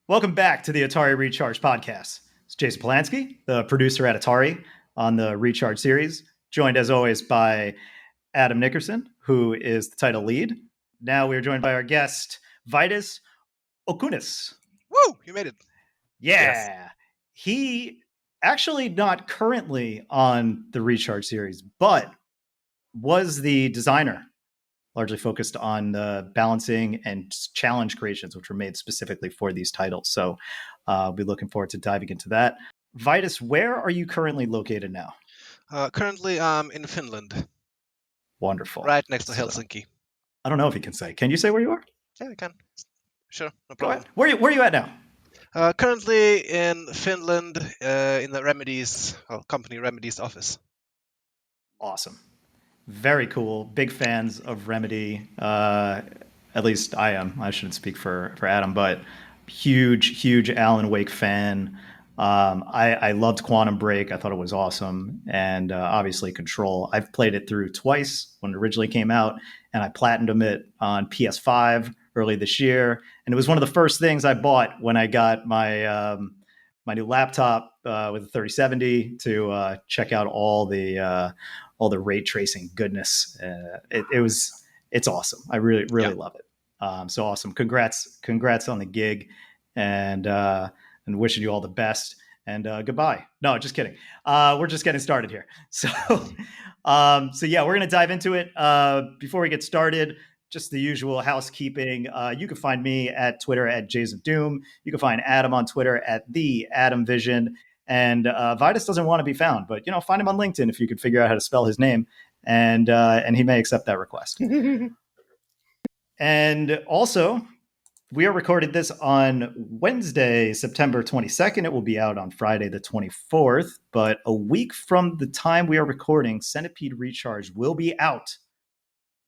Welcome back to the Atari Recharged podcast. It's Jason Polanski, the producer at Atari on the Recharge series, joined as always by Adam Nickerson, who is the title lead. Now we are joined by our guest, Vaidas Okunis. Woo! You made it. Yeah. Yes. He actually not currently on the Recharge series, but was the designer, largely focused on the balancing and challenge creations, which were made specifically for these titles. So I'll be looking forward to diving into that. Vitus, where are you currently located now? Currently, I'm in Finland. Wonderful. Right next to Helsinki. I don't know if you can say. Can you say where you are? Yeah, I can. Sure, no problem. Where are you at now? Currently in Finland, in the company Remedies office. Awesome. Very cool. Big fans of Remedy. At least I am. I shouldn't speak for Adam, but huge Alan Wake fan. I loved Quantum Break. I thought it was awesome. And obviously Control. I've played it through twice when it originally came out, and I platinumed it on PS5 early this year. And it was one of the first things I bought when I got my my new laptop with a 3070 to check out all the ray tracing goodness. It's awesome. I really love it. So awesome. Congrats on the gig, and wishing you all the best. And goodbye. No, just kidding. We're just getting started here. So yeah, we're gonna dive into it. Before we get started, just the usual housekeeping. You can find me at Twitter at Jason Doom. You can find Adam on Twitter at the Adam Vision. And Vitus doesn't want to be found, but find him on LinkedIn if you could figure out how to spell his name, and he may accept that request. And also, we are recording this on Wednesday, September 22nd. It will be out on Friday, the 24th. But a week from the time we are recording, Centipede Recharged will be out.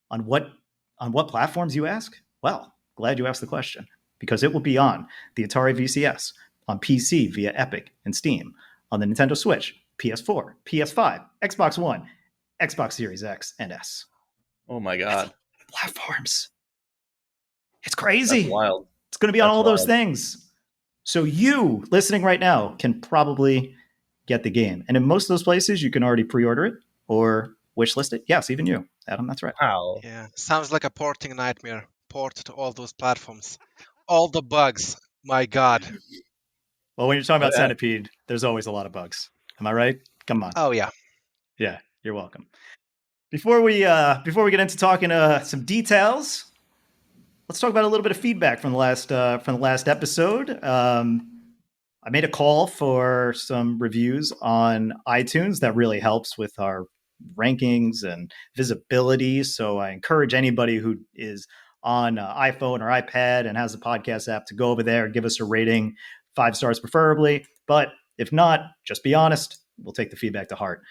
On what platforms, you ask? Well, glad you asked the question, because it will be on the Atari VCS, on PC via Epic and Steam, on the Nintendo Switch, PS4, PS5, Xbox One, Xbox Series X and S. Oh my God. Platforms. It's crazy. That's wild. It's going to be on all those things. So you, listening right now, can probably get the game. And in most of those places, you can already pre-order it or wishlist it. Yes, even you, Adam, that's right. Wow. Yeah, sounds like a porting nightmare. Port to all those platforms. All the bugs. My God. Well, when you're talking about Centipede, there's always a lot of bugs. Am I right? Come on. Oh yeah. Yeah, you're welcome. Before we get into talking some details, let's talk about a little bit of feedback from the last episode. I made a call for some reviews on iTunes. That really helps with our rankings and visibility. So I encourage anybody who is on iPhone or iPad and has the podcast app to go over there and give us a rating, 5 stars preferably. But if not, just be honest. We'll take the feedback to heart.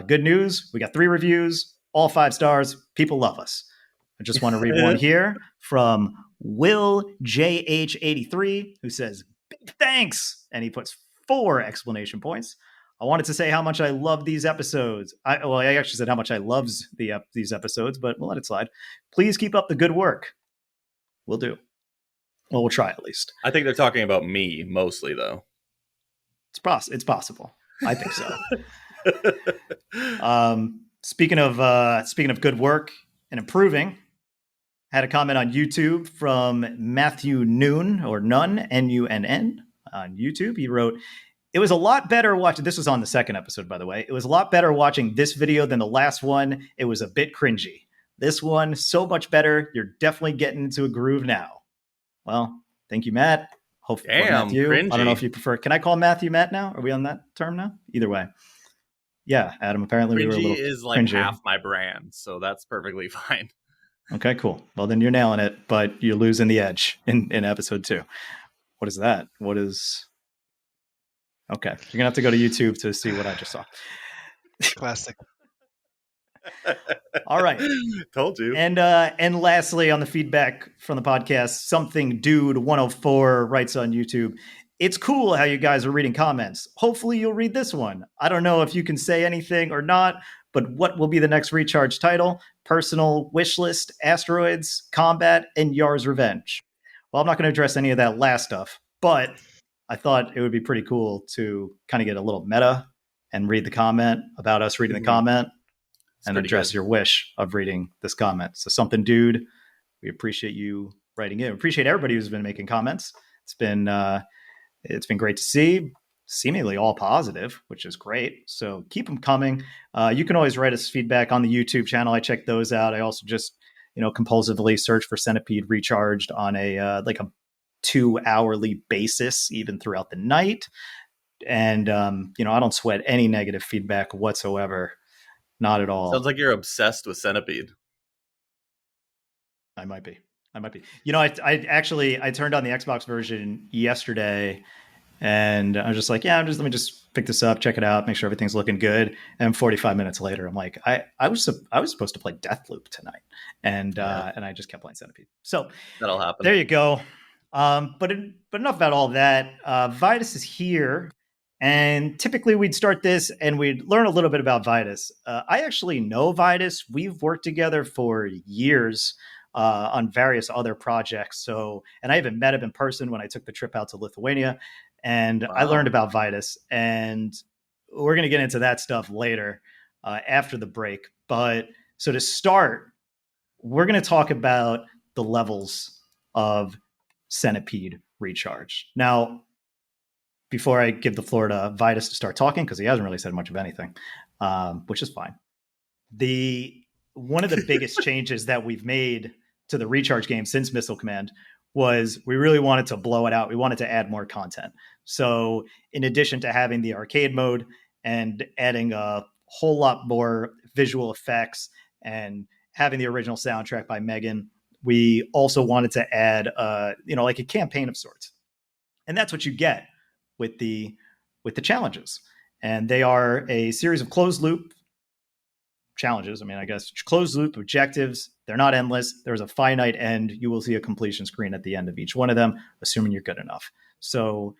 Good news. We got 3 reviews, all 5 stars. People love us. I just want to read one here from Will JH83, who says, "Big thanks." And he puts 4 exclamation points. I wanted to say how much I love these episodes. I actually said how much I loves these episodes, but we'll let it slide. Please keep up the good work. We'll do. Well, we'll try at least. I think they're talking about me mostly, though. It's possible. I think so. Speaking of good work and improving, I had a comment on YouTube from Matthew Noon, or Nunn, N-U-N-N, on YouTube. He wrote, "It was a lot better watching," this was on the second episode, by the way. "It was a lot better watching this video than the last one. It was a bit cringy. This one, so much better. You're definitely getting into a groove now." Well, thank you, Matt. Hopefully, Matthew. Cringy. I don't know if you prefer. Can I call Matthew Matt now? Are we on that term now? Either way. Yeah, Adam, apparently we were a little is like cringy. half my brand, so that's perfectly fine. Okay, cool. Well, then you're nailing it, but you're losing the edge in episode 2. What is that? Okay, you're going to have to go to YouTube to see what I just saw. Classic. All right. Told you. And lastly, on the feedback from the podcast, Something Dude 104 writes on YouTube, "It's cool how you guys are reading comments. Hopefully you'll read this one. I don't know if you can say anything or not, but what will be the next Recharge title? Personal wish list, Asteroids, Combat, and Yar's Revenge." Well, I'm not going to address any of that last stuff, But I thought it would be pretty cool to kind of get a little meta and read the comment about us reading the comment and address your wish of reading this comment. So something, dude, we appreciate you writing in. We appreciate everybody who's been making comments. It's been great to see. Seemingly all positive, which is great. So keep them coming. You can always write us feedback on the YouTube channel. I check those out. I also just compulsively search for Centipede Recharged on a 2-hourly basis, even throughout the night. And I don't sweat any negative feedback whatsoever. Not at all. Sounds like you're obsessed with Centipede. I might be. I turned on the Xbox version yesterday, and I was just like, let me just pick this up, check it out, make sure everything's looking good. And 45 minutes later, I'm like, I was supposed to play Deathloop tonight, and I just kept playing Centipede. So that'll happen. There you go. But enough about all that. Vitus is here, and typically we'd start this and we'd learn a little bit about Vitus. I actually know Vitus. We've worked together for years on various other projects. And I even met him in person when I took the trip out to Lithuania, and I learned about Vitus. And we're going to get into that stuff later after the break. But so to start, we're going to talk about the levels of Centipede Recharge. Now, before I give the floor to Vitus to start talking, because he hasn't really said much of anything, which is fine. One of the biggest changes that we've made to the Recharge game since Missile Command was we really wanted to blow it out. We wanted to add more content. So in addition to having the arcade mode and adding a whole lot more visual effects and having the original soundtrack by Megan, we also wanted to add like a campaign of sorts. And that's what you get with the challenges. And they are a series of closed loop challenges. I mean, I guess closed loop objectives. They're not endless. There's a finite end. You will see a completion screen at the end of each one of them, assuming you're good enough. So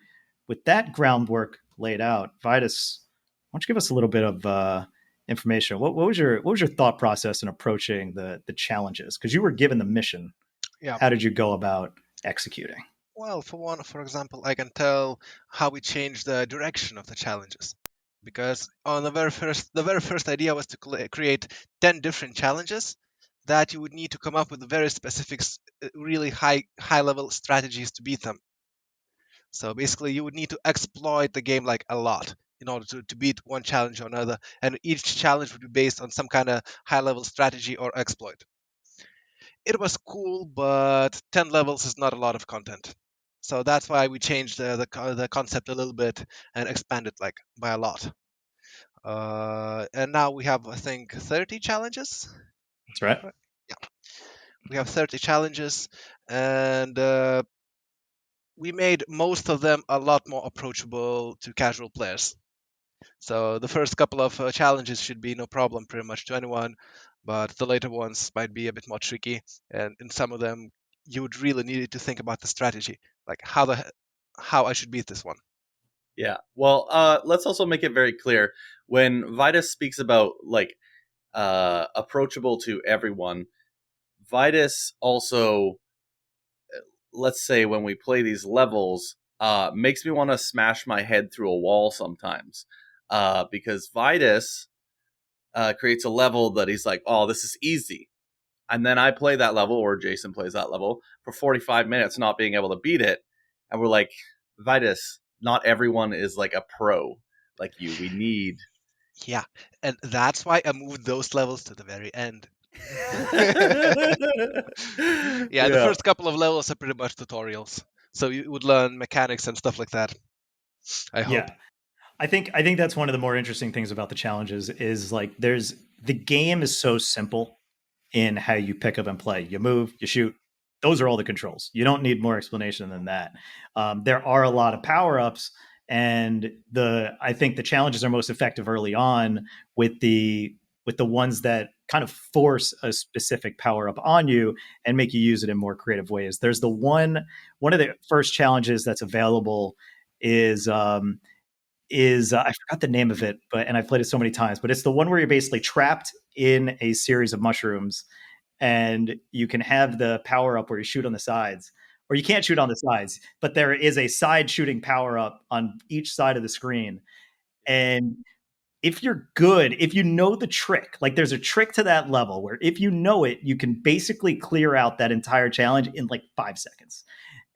with that groundwork laid out, Vitus, why don't you give us a little bit of information? What was your thought process in approaching the challenges? Because you were given the mission. Yeah. How did you go about executing? Well, for example, I can tell how we changed the direction of the challenges. Because on the very first idea was to create 10 different challenges that you would need to come up with very specific, really high level strategies to beat them. So basically, you would need to exploit the game like a lot in order to beat one challenge or another, and each challenge would be based on some kind of high level strategy or exploit. It was cool, but 10 levels is not a lot of content. So that's why we changed the concept a little bit and expanded by a lot. And now we have, I think, 30 challenges. That's right. Yeah. We have 30 challenges, and we made most of them a lot more approachable to casual players. So the first couple of challenges should be no problem pretty much to anyone, but the later ones might be a bit more tricky, and in some of them you would really need to think about the strategy, like how I should beat this one. Yeah. Well, let's also make it very clear when Vitus speaks about approachable to everyone. Vitus also, let's say, when we play these levels, makes me want to smash my head through a wall sometimes, because Vitus creates a level that he's like, "Oh, this is easy." And then I play that level, or Jason plays that level, for 45 minutes not being able to beat it. And we're like, Vitus, not everyone is like a pro like you. We need... Yeah, and that's why I moved those levels to the very end. Yeah, the first couple of levels are pretty much tutorials. So you would learn mechanics and stuff like that, I hope. Yeah. I think that's one of the more interesting things about the challenges is the game is so simple in how you pick up and play. You move, you shoot. Those are all the controls. You don't need more explanation than that. There are a lot of power-ups, and I think the challenges are most effective early on with the ones that kind of force a specific power-up on you and make you use it in more creative ways. There's one of the first challenges that's available is I forgot the name of it, and I've played it so many times, but it's the one where you're basically trapped in a series of mushrooms, and you can have the power up where you shoot on the sides, or you can't shoot on the sides, but there is a side shooting power up on each side of the screen. And if you're good, if you know the trick, like there's a trick to that level where if you know it, you can basically clear out that entire challenge in like 5 seconds.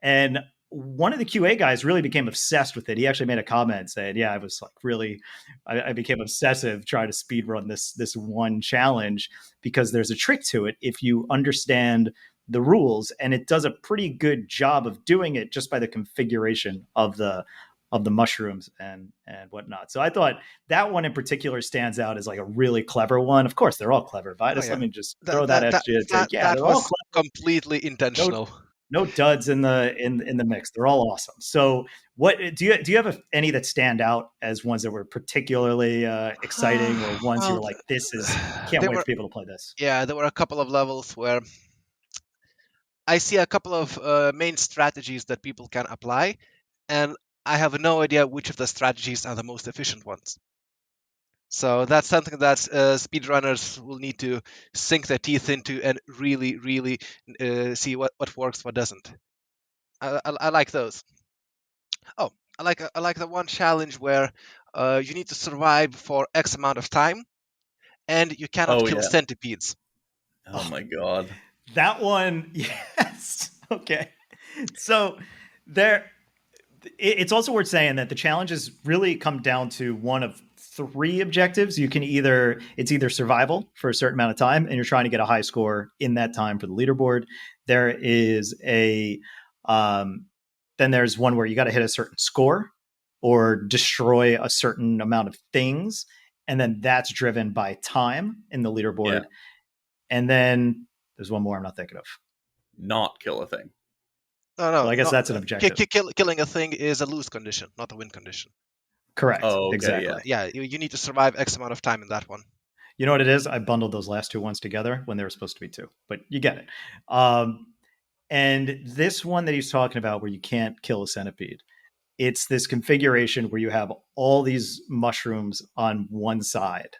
And one of the QA guys really became obsessed with it. He actually made a comment saying, "Yeah, I was like really, I became obsessive trying to speed run this one challenge because there's a trick to it if you understand the rules, and it does a pretty good job of doing it just by the configuration of the mushrooms and whatnot." So I thought that one in particular stands out as like a really clever one. Of course, they're all clever. Vitus, let me just throw that at you. Yeah, that they're all was clever. completely intentional. No duds in the mix. They're all awesome. So, what do you have any that stand out as ones that were particularly exciting, or ones you were like, "This is can't wait for people to play this"? Yeah, there were a couple of levels where I see a couple of main strategies that people can apply, and I have no idea which of the strategies are the most efficient ones. So that's something that speedrunners will need to sink their teeth into and really, really see what works, what doesn't. I like those. Oh, I like the one challenge where you need to survive for X amount of time, and you cannot kill centipedes. Oh my god, that one, yes. Okay, so it's also worth saying that the challenges really come down to one of 3 objectives. You can it's either survival for a certain amount of time, and you're trying to get a high score in that time for the leaderboard. There is then there's one where you got to hit a certain score or destroy a certain amount of things, and then that's driven by time in the leaderboard. Yeah. And then there's one more I'm not thinking of. Not kill a thing. No, well, I guess that's an objective. Killing a thing is a lose condition, not a win condition. Correct. Oh, okay, exactly. Yeah, you need to survive X amount of time in that one. You know what it is? I bundled those last 2 ones together when they were supposed to be 2, but you get it. And this one that he's talking about where you can't kill a centipede, it's this configuration where you have all these mushrooms on one side.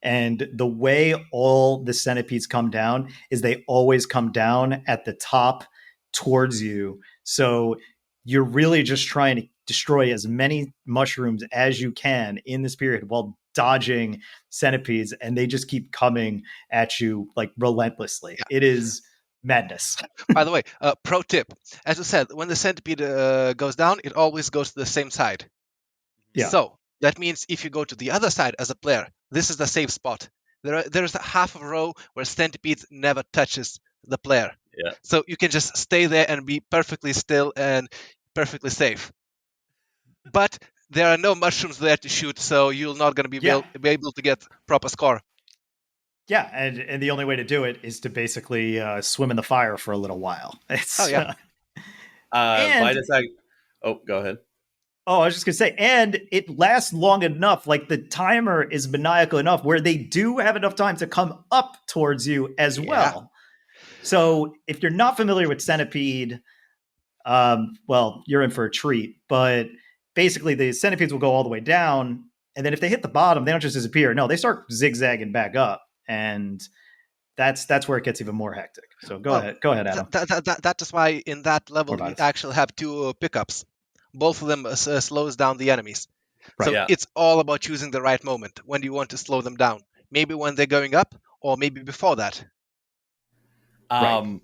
And the way all the centipedes come down is they always come down at the top towards you. So you're really just trying to destroy as many mushrooms as you can in this period while dodging centipedes, and they just keep coming at you like relentlessly. Yeah. It is madness. By the way, pro tip, as I said, when the centipede goes down, it always goes to the same side. Yeah. So that means if you go to the other side as a player, this is the safe spot. There's a half a row where centipede never touches the player. Yeah. So you can just stay there and be perfectly still and perfectly safe. But there are no mushrooms there to shoot, so you're not going to be able to get proper score. Yeah, and the only way to do it is to basically swim in the fire for a little while. Vitus, go ahead. Oh, I was just going to say, and it lasts long enough, like the timer is maniacal enough where they do have enough time to come up towards you as well. So if you're not familiar with Centipede, well, you're in for a treat. But basically the centipedes will go all the way down, and then if they hit the bottom, they don't just disappear. No, they start zigzagging back up. And that's where it gets even more hectic. So go ahead, Adam. That is why in that level you actually have 2 pickups. Both of them slows down the enemies. Right, so it's all about choosing the right moment. When do you want to slow them down? Maybe when they're going up, or maybe before that. Right.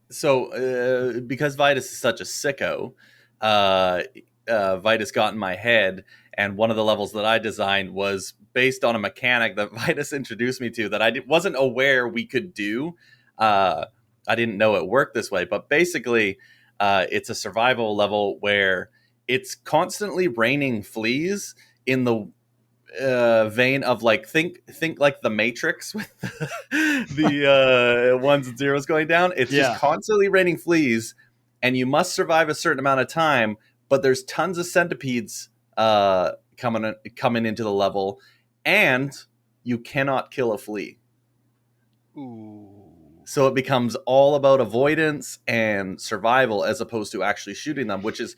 So because Vitus is such a sicko, Vitus got in my head, and one of the levels that I designed was based on a mechanic that Vitus introduced me to that I wasn't aware we could do. I didn't know it worked this way, but basically it's a survival level where it's constantly raining fleas in the vein of like think like the Matrix with the ones and zeros going down. It's just constantly raining fleas, and you must survive a certain amount of time. But there's tons of centipedes coming into the level, and you cannot kill a flea. Ooh. So it becomes all about avoidance and survival as opposed to actually shooting them, which is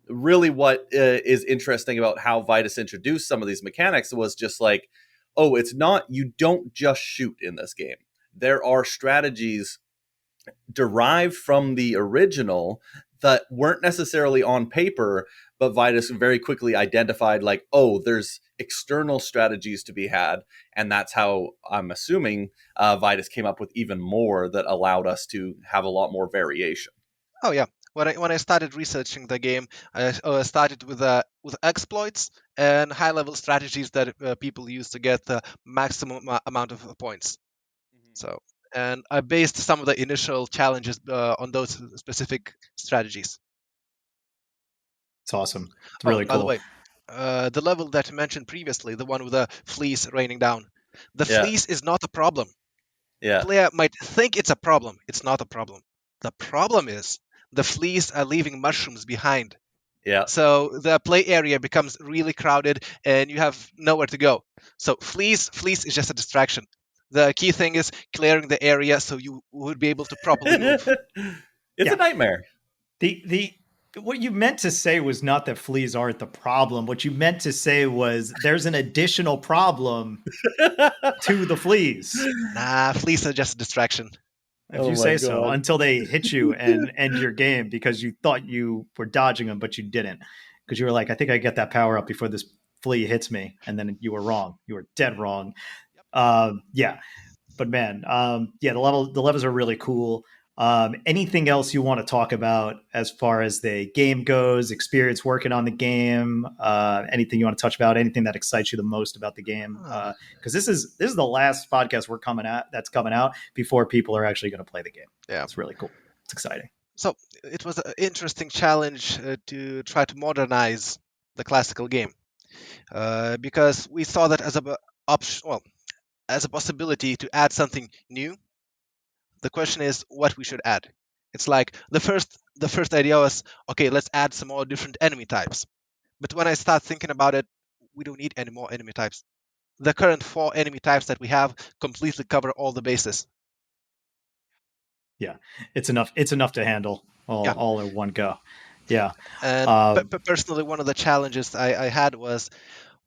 really what is interesting about how Vitus introduced some of these mechanics. Was just like, oh, it's not, you don't just shoot in this game. There are strategies derived from the original that weren't necessarily on paper, but Vitus very quickly identified like, oh, there's external strategies to be had. And that's how I'm assuming Vitus came up with even more that allowed us to have a lot more variation. Oh yeah. When I started researching the game, I started with exploits and high-level strategies that people use to get the maximum amount of points. So, and I based some of the initial challenges on those specific strategies. It's awesome. It's really By the cool. way, the level that you mentioned previously, the one with the fleas raining down, the Yeah. fleas is not a problem. Yeah. Player might think it's a problem. It's not a problem. The problem is the fleas are leaving mushrooms behind. Yeah. So the play area becomes really crowded and you have nowhere to go. So fleas is just a distraction. The key thing is clearing the area so you would be able to properly move. It's a nightmare. The what you meant to say was not that fleas aren't the problem. What you meant to say was there's an additional problem to the fleas. Nah, fleas are just a distraction. If you say so, until they hit you and end your game because you thought you were dodging them, but you didn't. Because you were like, I think I get that power up before this flea hits me. And then you were wrong. You were dead wrong. Yeah. But man, yeah, the levels are really cool. Anything else you want to talk about as far as the game goes, experience working on the game, anything you want to touch about, anything that excites you the most about the game? Because this is the last podcast that's coming out before people are actually going to play the game. Yeah, it's really cool. It's exciting. So it was an interesting challenge to try to modernize the classical game because we saw that as as a possibility to add something new. The question is what we should add. It's like the first idea was, okay, let's add some more different enemy types. But when I start thinking about it, we don't need any more enemy types. The current 4 enemy types that we have completely cover all the bases. Yeah, it's enough. It's enough to handle all in one go. Yeah. And personally, one of the challenges I had was,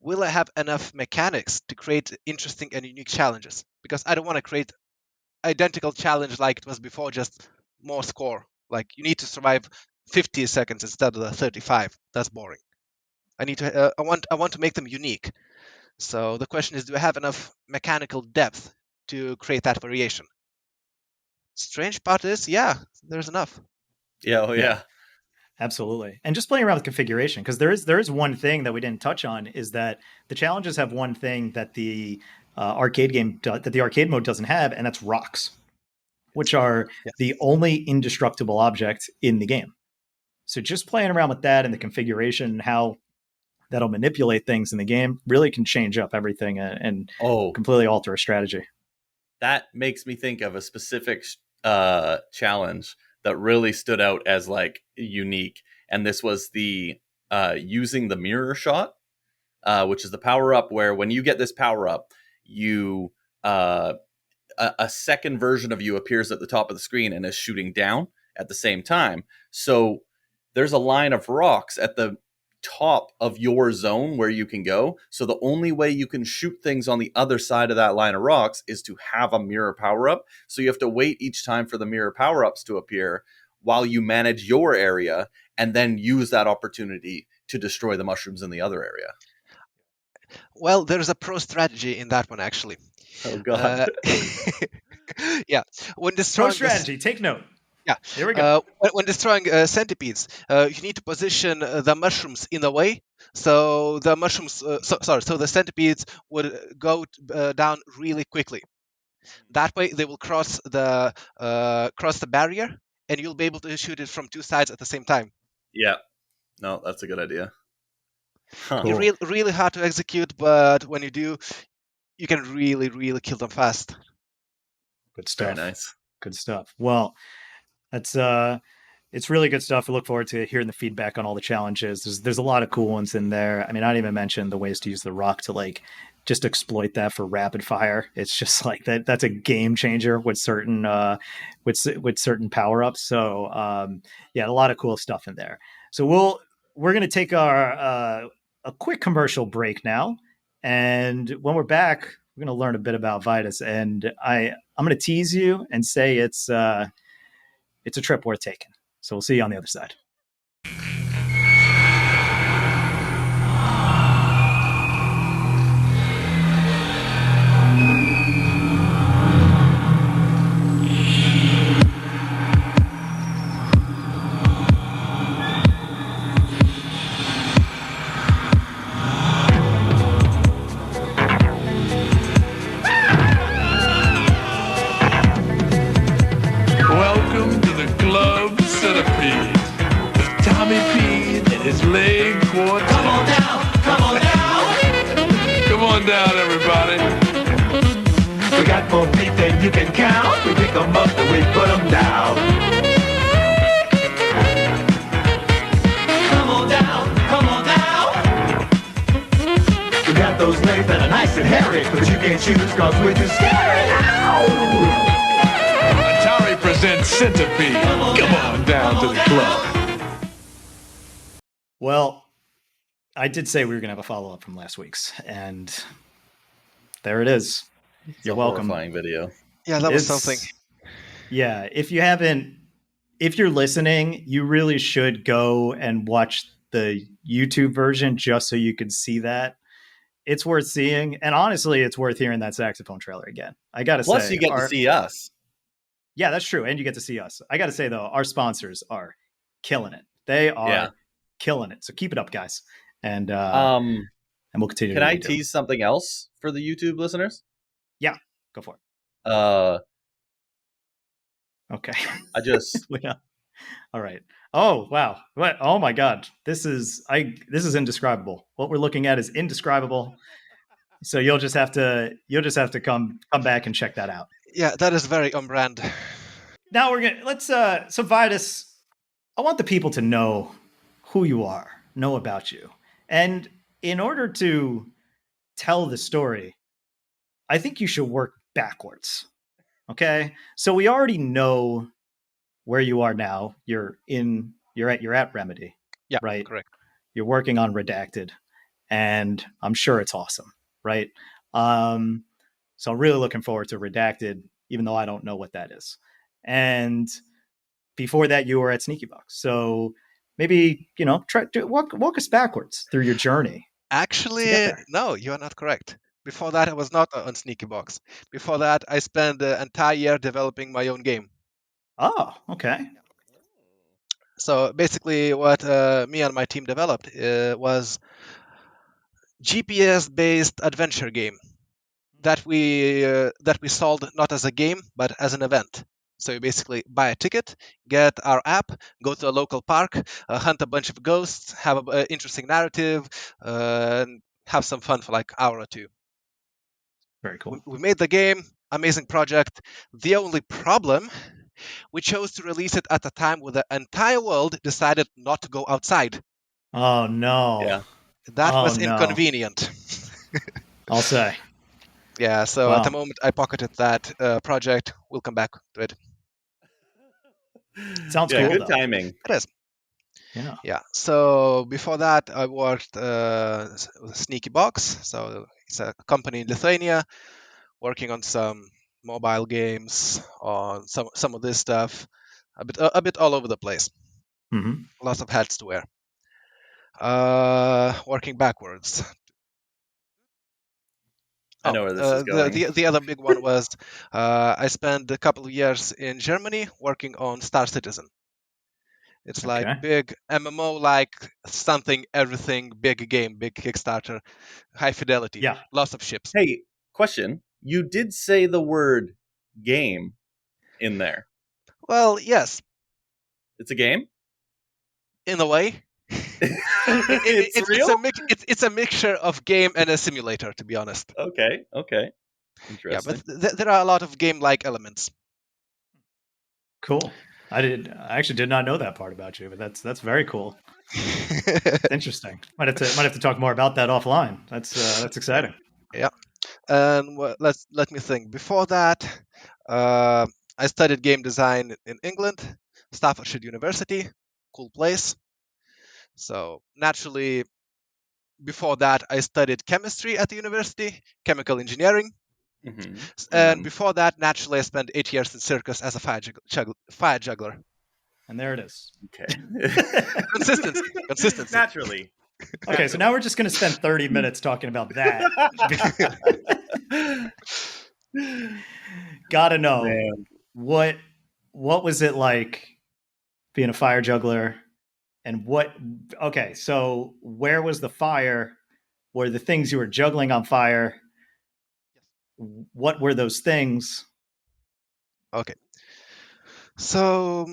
will I have enough mechanics to create interesting and unique challenges? Because I don't want to create identical challenge like it was before, just more score. Like you need to survive 50 seconds instead of the 35. That's boring. I want to make them unique. So the question is, do I have enough mechanical depth to create that variation? Strange part is, yeah, there's enough. Yeah. Absolutely. And just playing around with configuration, because there is one thing that we didn't touch on, is that the challenges have one thing that the arcade mode doesn't have, and that's rocks, which are the only indestructible object in the game. So just playing around with that and the configuration and how that'll manipulate things in the game really can change up everything and completely alter a strategy. That makes me think of a specific challenge that really stood out as like unique. And this was the using the mirror shot, which is the power up where when you get this power up, you a second version of you appears at the top of the screen and is shooting down at the same time. So there's a line of rocks at the top of your zone where you can go. So the only way you can shoot things on the other side of that line of rocks is to have a mirror power up. So you have to wait each time for the mirror power ups to appear while you manage your area and then use that opportunity to destroy the mushrooms in the other area. Well, there's a pro strategy in that one, actually. Oh, God. Yeah. When destroying pro strategy, take note. Yeah. Here we go. When destroying centipedes, you need to position the mushrooms in a way so the mushrooms, so the centipedes would go down really quickly. That way, they will cross the barrier, and you'll be able to shoot it from 2 sides at the same time. Yeah. No, that's a good idea. Huh. Cool. Really hard to execute, but when you do, you can really, really kill them fast. Good stuff. Very nice. Good stuff. Well, that's it's really good stuff. I look forward to hearing the feedback on all the challenges. There's a lot of cool ones in there. I mean, I didn't even mention the ways to use the rock to like just exploit that for rapid fire. It's just like that's a game changer with certain with certain power ups. So yeah, a lot of cool stuff in there. So we're gonna take our a quick commercial break now, and when we're back, we're gonna learn a bit about Vitus. And I'm gonna tease you and say it's a trip worth taking. So we'll see you on the other side. Welcome to the Club Centipede. Tommy P and his leg quartet. Come on down, come on down. Come on down, everybody. We got more feet than you can count. We pick them up and we put them down. Come on down, come on down. We got those legs that are nice and hairy, but you can't choose cause we're too scary. Ow! Atari presents Centipede. Come on down to the club. Well, I did say we were going to have a follow-up from last week's, and there it is. It's You're a welcome. horrifying video. Yeah, that was something. Yeah, if you're listening, you really should go and watch the YouTube version just so you can see that. It's worth seeing, and honestly, it's worth hearing that saxophone trailer again. I got to say. Plus, you get to see us. Yeah, that's true, and you get to see us. I got to say, though, our sponsors are killing it. They are killing it. So keep it up, guys, and we'll continue. Can I tease something else for the YouTube listeners? Yeah, go for it. Okay. I just Yeah. All right. Oh wow. What? Oh my God. This is indescribable. What we're looking at is indescribable. So you'll just have to come back and check that out. Yeah, that is very on brand. Now so Vitus, I want the people to know who you are, know about you. And in order to tell the story, I think you should work backwards. Okay? So we already know where you are now. You're at Remedy. Yeah, right? correct. You're working on Redacted, and I'm sure it's awesome, right? So I'm really looking forward to Redacted, even though I don't know what that is. And before that, you were at Sneaky Box. So maybe, try to walk us backwards through your journey. Actually, no, you are not correct. Before that, I was not on Sneaky Box. Before that, I spent the entire year developing my own game. Oh, okay. So basically, what me and my team developed was GPS-based adventure game that we sold not as a game but as an event. So you basically buy a ticket, get our app, go to a local park, hunt a bunch of ghosts, have an interesting narrative, and have some fun for like an hour or two. Very cool. We made the game, amazing project. The only problem, we chose to release it at a time where the entire world decided not to go outside. Oh no. Yeah. That was inconvenient. I'll say. Yeah, so at the moment I pocketed that project. We'll come back to it. Sounds cool. Good though. timing. It is. Yeah. Yeah. So before that, I worked with Sneaky Box. So it's a company in Lithuania working on some mobile games, on some of this stuff, a bit all over the place. Mm-hmm. Lots of hats to wear. Working backwards. I know where this is going. The other big one was I spent a couple of years in Germany working on Star Citizen. It's like big MMO, like something, everything, big game, big Kickstarter, high fidelity, lots of ships. Hey, question. You did say the word game in there. Well, yes. It's a game? In a way. It's real? It's a mixture of game and a simulator, to be honest. Okay. Interesting. Yeah, but there are a lot of game-like elements. Cool. I actually did not know that part about you, but that's very cool. Interesting. Might have to talk more about that offline. That's exciting. Yeah. And let me think. Before that, I studied game design in England, Staffordshire University, cool place. So naturally, before that, I studied chemistry at the university, chemical engineering. And before that, naturally, I spent 8 years in circus as a fire juggler. And there it is. Okay. Consistency. Naturally. Okay, so now we're just going to spend 30 minutes talking about that. Gotta know, Man. what was it like being a fire juggler? And okay, so where was the fire? Were the things you were juggling on fire? What were those things? Okay. So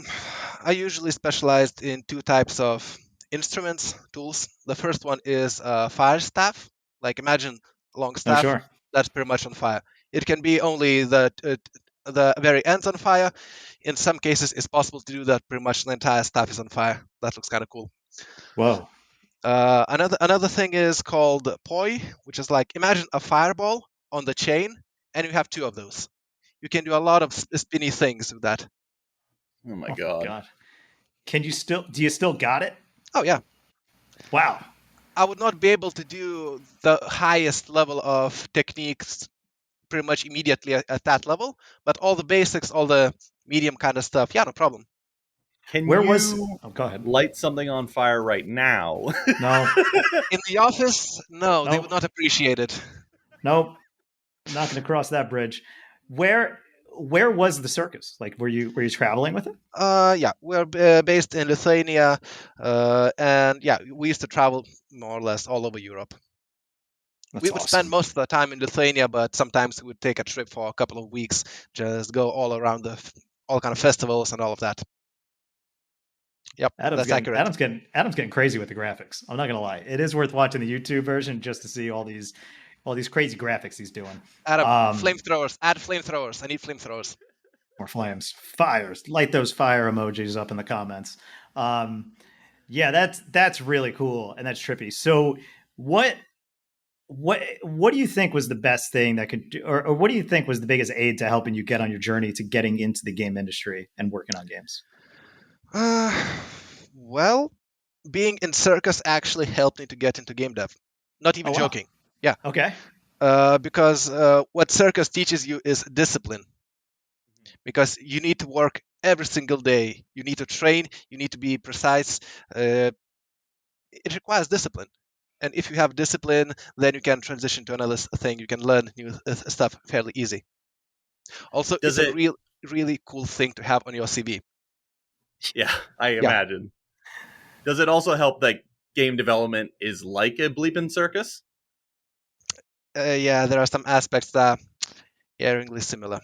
I usually specialized in two types of instruments, tools. The first one is a fire staff. Like imagine a long Oh, staff sure. that's pretty much on fire. It can be only the very ends on fire. In some cases, it's possible to do that pretty much the entire staff is on fire. That looks kind of cool. Whoa. Another thing is called poi, which is like imagine a fireball on the chain, and you have two of those. You can do a lot of spinny things with that. Oh my god. Do you still got it? Oh yeah. Wow. I would not be able to do the highest level of techniques pretty much immediately at that level, but all the basics, all the medium kind of stuff, yeah, no problem. Go ahead. Light something on fire right now? No. In the office, no, they Nope. would not appreciate it. Nope. I'm not going to cross that bridge. Where was the circus? Like, were you traveling with it? Yeah, we're based in Lithuania, and yeah, we used to travel more or less all over Europe. That's We would spend most of the time in Lithuania, but sometimes we would take a trip for a couple of weeks, just go all around all kind of festivals and all of that. Yep, that's accurate. Adam's getting crazy with the graphics. I'm not gonna lie. It is worth watching the YouTube version just to see all these crazy graphics he's doing. Adam, flamethrowers. Add flamethrowers. I need flamethrowers. More flames, fires. Light those fire emojis up in the comments. Yeah, that's really cool and that's trippy. So what do you think was the best thing that could do, or what do you think was the biggest aid to helping you get on your journey to getting into the game industry and working on games? Well, being in circus actually helped me to get into game dev. Not even joking. Yeah. Okay. Because what circus teaches you is discipline. Because you need to work every single day. You need to train. You need to be precise. It requires discipline. And if you have discipline, then you can transition to another thing. You can learn new stuff fairly easy. Also, it's a really cool thing to have on your CV. Yeah, I imagine. Does it also help that game development is like a bleeping circus? Yeah, there are some aspects that are eeringly similar.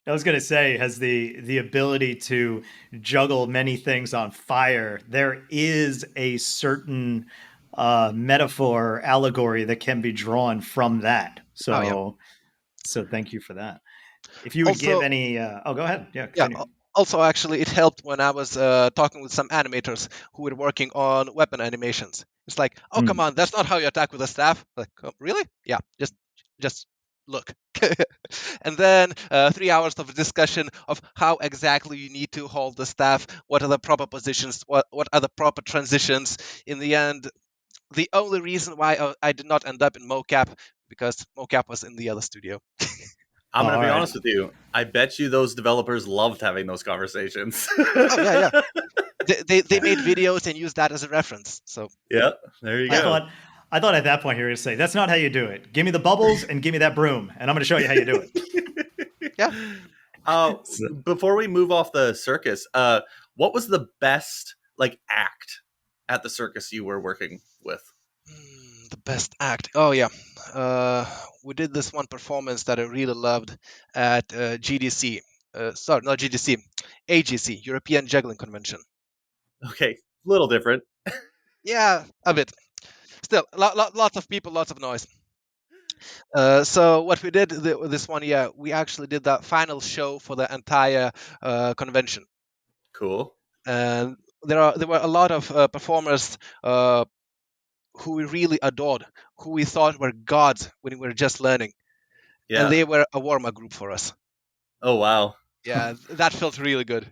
I was going to say, has the ability to juggle many things on fire, there is a certain metaphor, allegory that can be drawn from that. So, so thank you for that. If you would give any... go ahead. Yeah, continue. Yeah, also, actually, it helped when I was talking with some animators who were working on weapon animations. It's like, oh, come on, that's not how you attack with a staff. Like, oh, really? Yeah, just look. And then 3 hours of discussion of how exactly you need to hold the staff, what are the proper positions, what are the proper transitions. In the end, the only reason why I did not end up in mocap, because mocap was in the other studio. I'm going to be honest with you. I bet you those developers loved having those conversations. Oh, yeah. They made videos and used that as a reference. So yeah, there you go. I thought at that point you were going to say, that's not how you do it. Give me the bubbles and give me that broom, and I'm going to show you how you do it. Yeah. Before we move off the circus, what was the best act at the circus you were working with? The best act. Oh, yeah. We did this one performance that I really loved at GDC. Sorry, not GDC. AGC, European Juggling Convention. Okay, a little different. Yeah, a bit. Still, lots of people, lots of noise. So what we did this one year, we actually did the final show for the entire convention. Cool. And there were a lot of performers who we really adored, who we thought were gods when we were just learning. Yeah. And they were a warm-up group for us. Oh, wow. Yeah, that felt really good.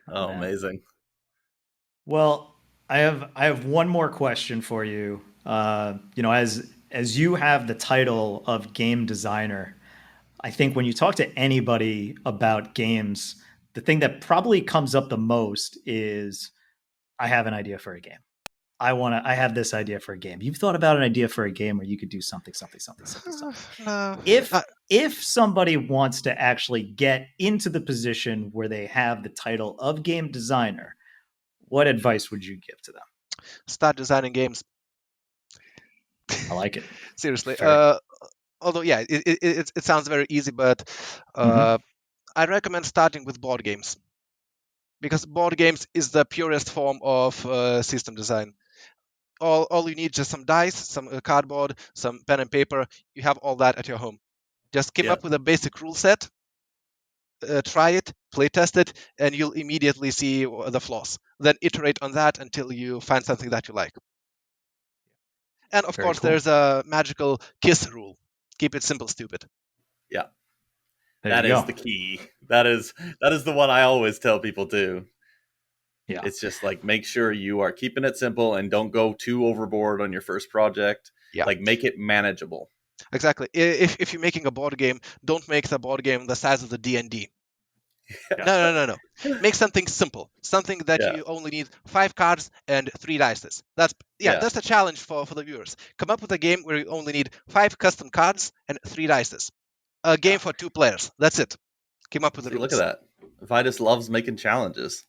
Oh, amazing. Well, I have one more question for you. As you have the title of game designer, I think when you talk to anybody about games, the thing that probably comes up the most is, I have an idea for a game. I have this idea for a game. You've thought about an idea for a game where you could do something. No. If somebody wants to actually get into the position where they have the title of game designer, what advice would you give to them? Start designing games. I like it. Seriously. Fair. Although, yeah, it sounds very easy, but I recommend starting with board games, because board games is the purest form of system design. All you need is just some dice, some cardboard, some pen and paper. You have all that at your home. Just come up with a basic rule set, try it, play test it, and you'll immediately see the flaws. Then iterate on that until you find something that you like. And of course, there's a magical KISS rule. Keep it simple, stupid. Yeah. There that is the key. That is the one I always tell people too. Yeah. It's just like, make sure you are keeping it simple and don't go too overboard on your first project. Yeah. Like, make it manageable. Exactly. If you're making a board game, don't make the board game the size of the D&D. Yeah. No. Make something simple. Something that you only need 5 cards and 3 dice. That's a challenge for the viewers. Come up with a game where you only need 5 custom cards and 3 dice. A game for 2 players. That's it. Come up with the rules. Look at that. Vitus loves making challenges.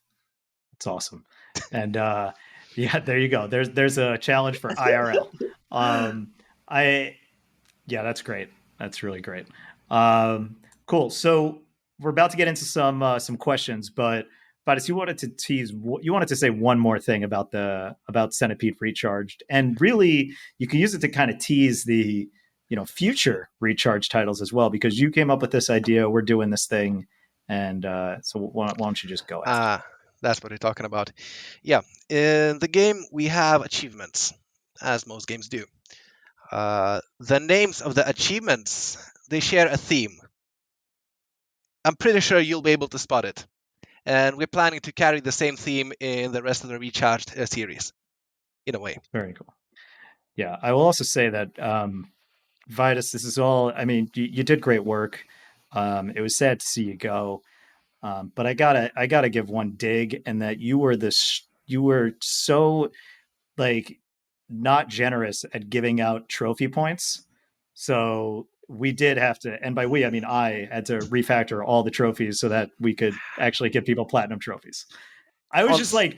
It's awesome. And there you go. There's a challenge for IRL. That's great. That's really great. Cool. So we're about to get into some questions, but Vitus, you wanted to say one more thing about Centipede Recharged, and really you can use it to kind of tease the future Recharge titles as well, because you came up with this idea. We're doing this thing, and so why don't you just go ahead? That's what we're talking about. Yeah, in the game we have achievements, as most games do. The names of the achievements, they share a theme. I'm pretty sure you'll be able to spot it. And we're planning to carry the same theme in the rest of the Recharged series, in a way. Very cool. Yeah, I will also say that, Vitus, this is all, I mean, you did great work. It was sad to see you go. But I gotta give one dig, and that you were so like not generous at giving out trophy points. So we did have to, and by we I mean I had to refactor all the trophies so that we could actually give people platinum trophies. I was just like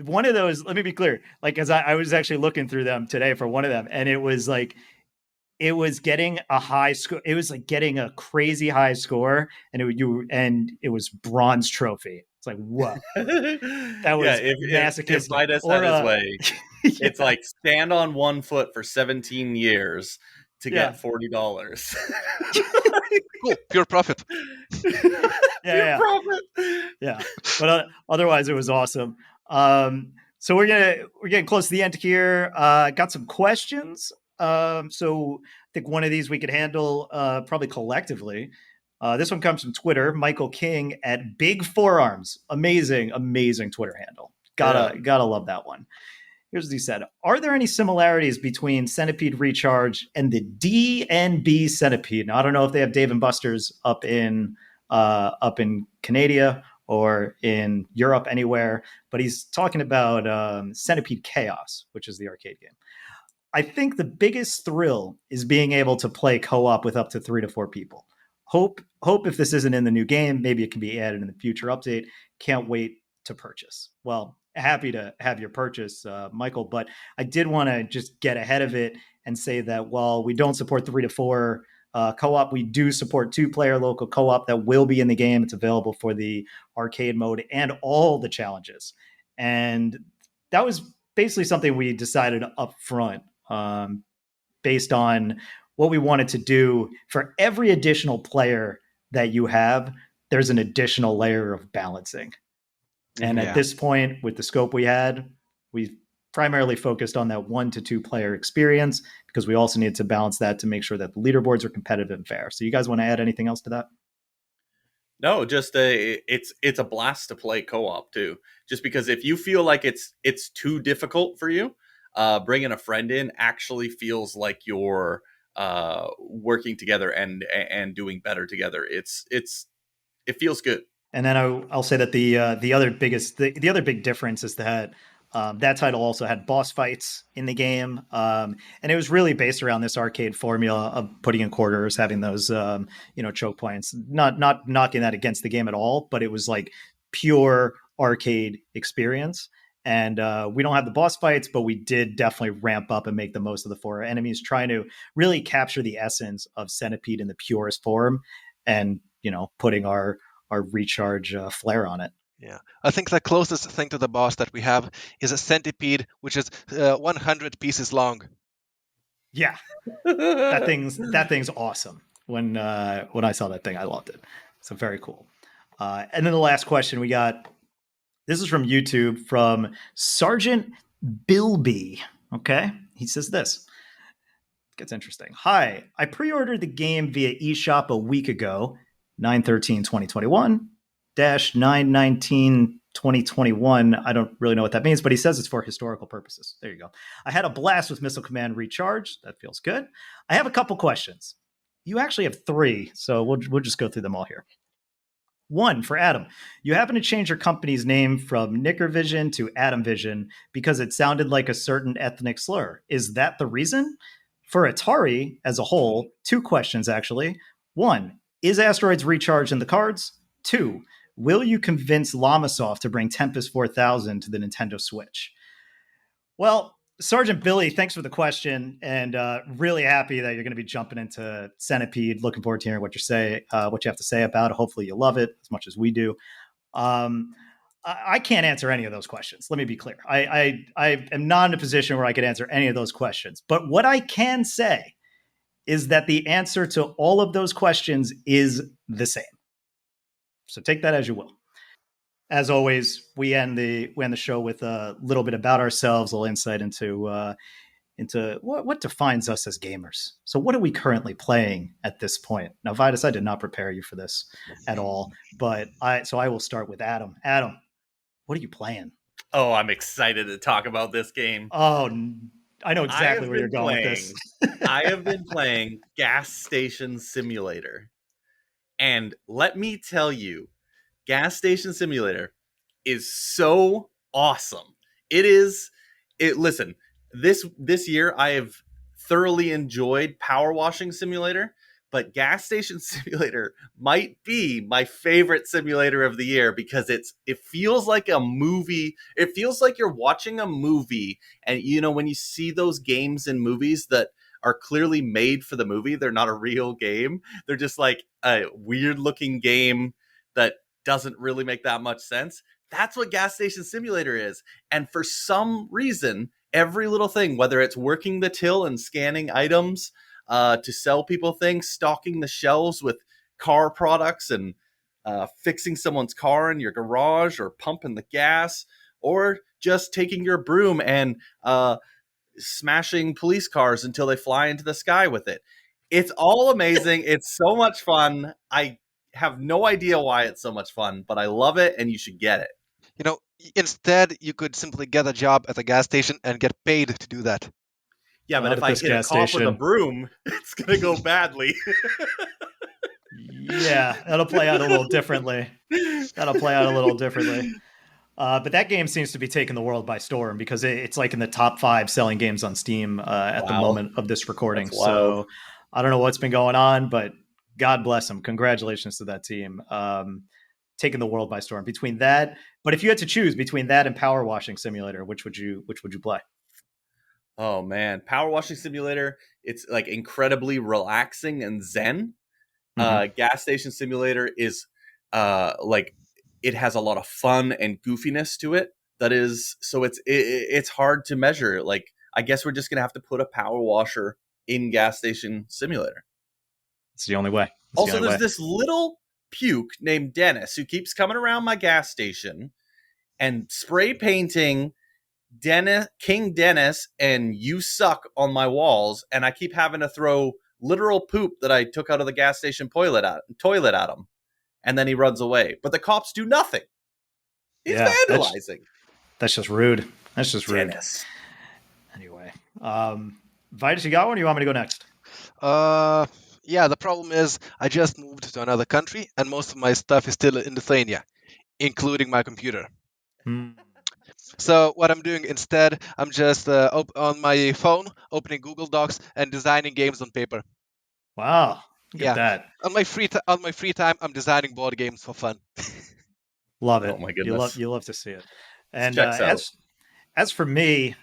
one of those. Let me be clear, like, as I was actually looking through them today for one of them, and it was like, it was getting a high score. It was like getting a crazy high score, and it was bronze trophy. It's like, what? That was masochistic. If Vitus had his way, it's like stand on one foot for 17 years to get $40. Cool, pure profit. Pure profit. Yeah, but otherwise it was awesome. So we're getting close to the end here. Got some questions. So I think one of these we could handle probably collectively. This one comes from Twitter, Michael King at Big Forearms. Amazing Twitter handle. Gotta love that one. Here's what he said. Are there any similarities between Centipede Recharge and the D&B Centipede? Now, I don't know if they have Dave and Buster's up in Canada or in Europe anywhere, but he's talking about Centipede Chaos, which is the arcade game. I think the biggest thrill is being able to play co-op with up to 3 to 4 people. Hope if this isn't in the new game, maybe it can be added in the future update. Can't wait to purchase. Well, happy to have your purchase, Michael, but I did want to just get ahead of it and say that while we don't support 3 to 4 co-op, we do support 2-player local co-op that will be in the game. It's available for the arcade mode and all the challenges. And that was basically something we decided up front, based on what we wanted to do. For every additional player that you have, there's an additional layer of balancing. And at this point, with the scope we had, we primarily focused on that 1 to 2 player experience, because we also needed to balance that to make sure that the leaderboards are competitive and fair. So you guys want to add anything else to that? No, just it's a blast to play co-op too. Just because if you feel like it's too difficult for you, bringing a friend in actually feels like you're working together and doing better together. It feels good. And then I'll say that the other big difference is that that title also had boss fights in the game, and it was really based around this arcade formula of putting in quarters, having those choke points. Not knocking that against the game at all, but it was like pure arcade experience. And we don't have the boss fights, but we did definitely ramp up and make the most of the 4 enemies, trying to really capture the essence of Centipede in the purest form, and putting our recharge flair on it. Yeah, I think the closest thing to the boss that we have is a centipede, which is 100 pieces long. Yeah, that thing's awesome. When I saw that thing, I loved it. So very cool. And then the last question we got. This is from YouTube from Sergeant Bilby. Okay, he says this. Gets interesting. Hi, I pre-ordered the game via eShop a week ago, 9/13/2021. -9/19/2021. I don't really know what that means, but he says it's for historical purposes. There you go. I had a blast with Missile Command Recharged. That feels good. I have a couple questions. You actually have 3, so we'll just go through them all here. 1, for Adam. You happen to change your company's name from Nickervision to Adamvision because it sounded like a certain ethnic slur. Is that the reason? For Atari as a whole, 2 questions actually. 1, is Asteroids Recharged in the cards? 2, will you convince Lamasoft to bring Tempest 4000 to the Nintendo Switch? Well, Sergeant Billy, thanks for the question, and really happy that you're going to be jumping into Centipede. Looking forward to hearing what you have to say about it. Hopefully you love it as much as we do. I can't answer any of those questions. Let me be clear. I am not in a position where I could answer any of those questions. But what I can say is that the answer to all of those questions is the same. So take that as you will. As always, we end the show with a little bit about ourselves, a little insight into what defines us as gamers. So what are we currently playing at this point? Now, Vitus, I did not prepare you for this at all, but I will start with Adam. Adam, what are you playing? Oh, I'm excited to talk about this game. Oh, I know exactly where you're going with this. I have been playing Gas Station Simulator. And let me tell you, Gas Station Simulator is so awesome. Listen, this year I have thoroughly enjoyed Power Washing Simulator, but Gas Station Simulator might be my favorite simulator of the year because it feels like a movie. It feels like you're watching a movie, and when you see those games in movies that are clearly made for the movie, they're not a real game. They're just like a weird looking game that doesn't really make that much sense. That's what Gas Station Simulator is. And for some reason, every little thing, whether it's working the till and scanning items to sell people things, stocking the shelves with car products, and fixing someone's car in your garage, or pumping the gas, or just taking your broom and smashing police cars until they fly into the sky with it. It's all amazing. It's so much fun. I have no idea why it's so much fun, but I love it, and you should get it. Instead, you could simply get a job at a gas station and get paid to do that. Yeah, but if I hit a cop with a broom, it's going to go badly. Yeah, that'll play out a little differently. But that game seems to be taking the world by storm because it's like in the top 5 selling games on Steam at the moment of this recording. So I don't know what's been going on, but God bless them. Congratulations to that team. Taking the world by storm. Between that, but if you had to choose between that and Power Washing Simulator, which would you play? Oh man, Power Washing Simulator, it's like incredibly relaxing and zen. Gas Station Simulator is like it has a lot of fun and goofiness to it. It's hard to measure. Like, I guess we're just gonna have to put a power washer in Gas Station Simulator. It's the only way. There's this little puke named Dennis who keeps coming around my gas station and spray painting King Dennis and "You suck" on my walls, and I keep having to throw literal poop that I took out of the gas station toilet at him, and then he runs away. But the cops do nothing. He's vandalizing. That's just rude. That's just rude. Dennis. Anyway, Vitus, you got one? Or you want me to go next? Yeah, the problem is I just moved to another country and most of my stuff is still in Lithuania, including my computer. Hmm. So what I'm doing instead, I'm just on my phone, opening Google Docs and designing games on paper. Wow, look at Yeah. that. On my free time, I'm designing board games for fun. Love it. Oh my You love goodness. you love to see it. This And checks out. as for me,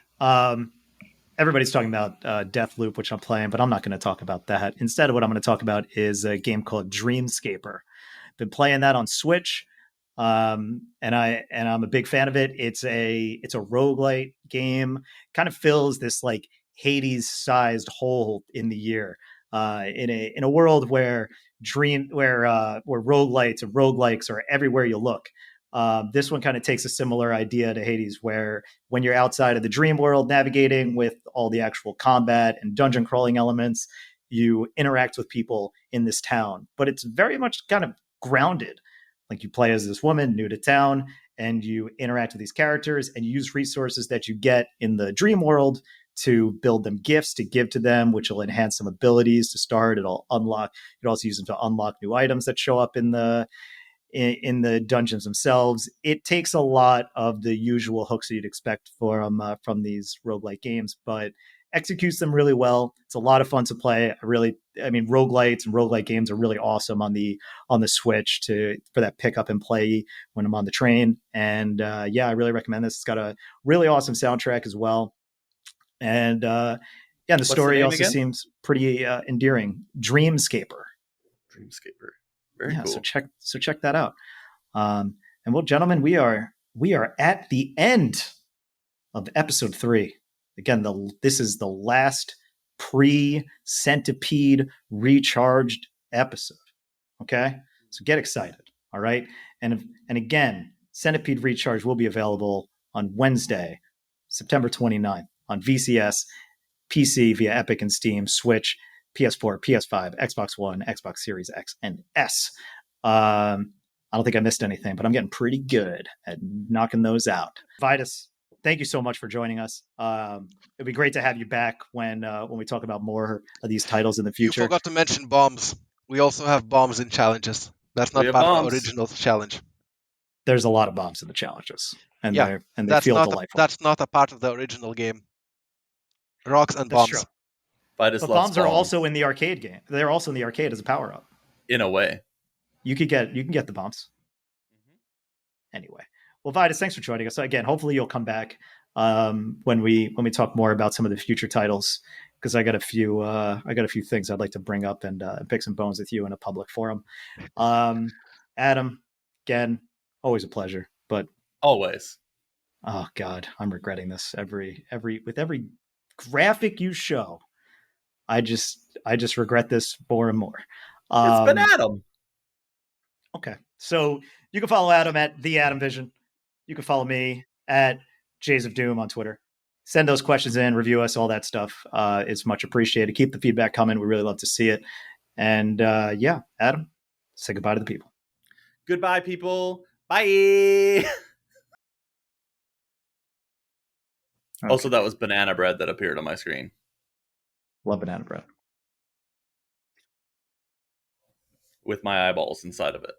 everybody's talking about Deathloop, which I'm playing, but I'm not going to talk about that. Instead, what I'm going to talk about is a game called Dreamscaper. Been playing that on Switch, and I'm a big fan of it. It's a roguelite game. Kind of fills this like Hades sized hole in the year. In a world where where roguelites and roguelikes are everywhere you look. This one kind of takes a similar idea to Hades, where when you're outside of the dream world navigating with all the actual combat and dungeon crawling elements, you interact with people in this town. But it's very much kind of grounded. Like you play as this woman new to town and you interact with these characters and you use resources that you get in the dream world to build them gifts to give to them, which will enhance some abilities to start. It'll unlock, you can also use them to unlock new items that show up in the dungeons themselves. It takes a lot of the usual hooks that you'd expect from these roguelike games, but executes them really well. It's a lot of fun to play. I mean, roguelites and roguelike games are really awesome on the Switch for that pick up and play when I'm on the train. And yeah, I really recommend this. It's got a really awesome soundtrack as well. And yeah, the What's the story name also again? seems pretty endearing. Dreamscaper. Dreamscaper. Very Yeah, cool. so check that out. And well, gentlemen, we are at the end of episode 3. Again, this is the last pre-Centipede Recharged episode. Okay, so get excited. All right, and again, Centipede Recharged will be available on Wednesday, September 29th on VCS, PC via Epic and Steam, Switch, PS4, PS5, Xbox One, Xbox Series X and S. I don't think I missed anything, but I'm getting pretty good at knocking those out. Vitus, thank you so much for joining us. It'd be great to have you back when we talk about more of these titles in the You future. forgot to mention bombs. We also have bombs in challenges. That's We not have part of bombs. the original challenge. There's a lot of bombs in the challenges, and Yeah, they feel delightful. That's not a part of the original game. Rocks and That's bombs. true. Vitus But loves bombs are also in the arcade game. They're also in the arcade as a power up. in a way. You can get the bombs. Anyway, well, Vitus, thanks for joining us. So again, hopefully you'll come back when we talk more about some of the future titles, because I got a few things I'd like to bring up and pick some bones with you in a public forum. Adam, again, always a pleasure. But Always. oh God, I'm regretting this with every graphic you show. I just regret this more and more. It's been Adam. Okay, so you can follow Adam at the Adam Vision. You can follow me at Jays of Doom on Twitter. Send those questions in, review us, all that stuff. It's much appreciated. Keep the feedback coming. We really love to see it. And yeah, Adam, say goodbye to the people. Goodbye, people. Bye. Okay. Also, that was banana bread that appeared on my screen. Love banana bread. With my eyeballs inside of it.